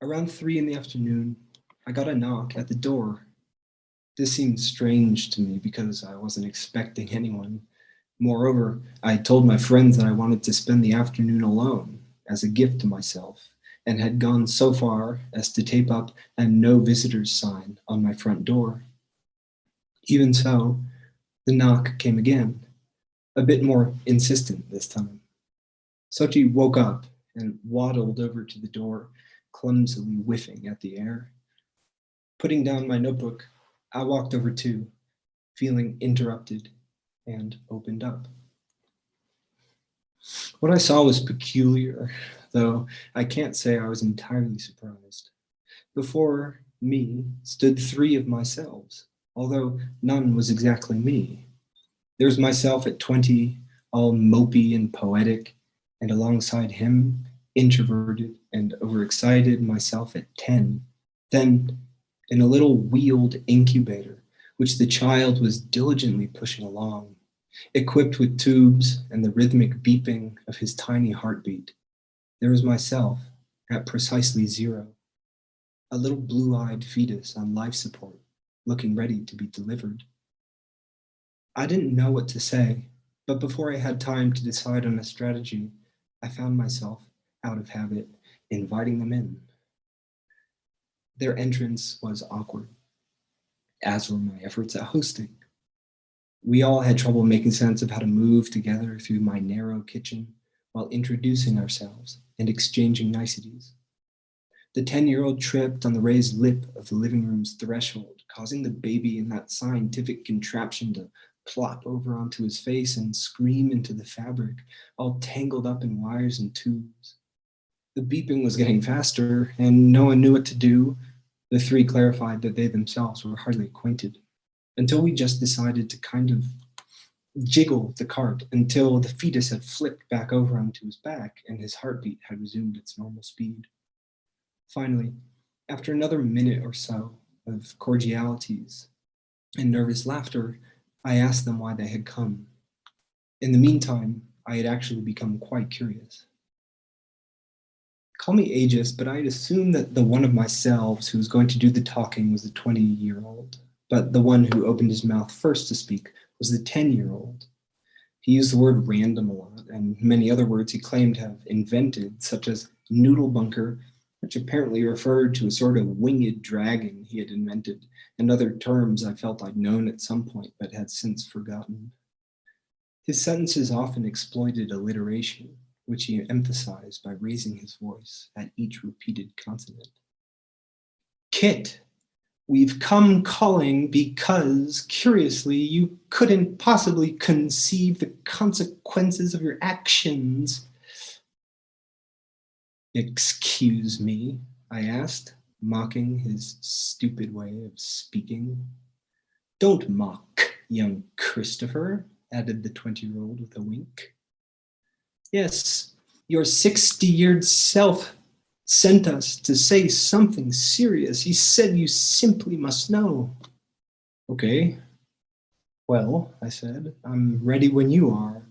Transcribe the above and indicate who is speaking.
Speaker 1: Around 3 in the afternoon, I got a knock at the door. This seemed strange to me because I wasn't expecting anyone. Moreover, I told my friends that I wanted to spend the afternoon alone as a gift to myself, and had gone so far as to tape up a no visitors sign on my front door. Even so, the knock came again, a bit more insistent this time. Sochi woke up and waddled over to the door, clumsily whiffing at the air. Putting down my notebook, I walked over too, feeling interrupted, and opened up. What I saw was peculiar, though I can't say I was entirely surprised. Before me stood 3 of myselves, although none was exactly me. There was myself at 20, all mopey and poetic, and alongside him, introverted and overexcited myself at 10. Then, in a little wheeled incubator, which the child was diligently pushing along, equipped with tubes and the rhythmic beeping of his tiny heartbeat, there was myself at precisely 0, a little blue-eyed fetus on life support, looking ready to be delivered. I didn't know what to say, but before I had time to decide on a strategy, I found myself, out of habit, inviting them in. Their entrance was awkward, as were my efforts at hosting. We all had trouble making sense of how to move together through my narrow kitchen while introducing ourselves and exchanging niceties. The 10-year-old tripped on the raised lip of the living room's threshold, causing the baby in that scientific contraption to plop over onto his face and scream into the fabric, all tangled up in wires and tubes. The beeping was getting faster, and no one knew what to do. The 3 clarified that they themselves were hardly acquainted, until we just decided to kind of jiggle the cart until the fetus had flipped back over onto his back and his heartbeat had resumed its normal speed. Finally, after another minute or so of cordialities and nervous laughter, I asked them why they had come. In the meantime, I had actually become quite curious. Call me ageist, but I had assumed that the one of myselves who was going to do the talking was the 20-year-old, but the one who opened his mouth first to speak was the 10-year-old. He used the word random a lot, and many other words he claimed to have invented, such as noodle bunker, which apparently referred to a sort of winged dragon he had invented, and other terms I felt I'd known at some point but had since forgotten. His sentences often exploited alliteration, which he emphasized by raising his voice at each repeated consonant. Kit, we've come calling because, curiously, you couldn't possibly conceive the consequences of your actions. Excuse me, I asked, mocking his stupid way of speaking. Don't mock, young Christopher, added the 20-year-old with a wink. Yes, your 60-year self sent us to say something serious. He said you simply must know. Okay. Well, I said, I'm ready when you are.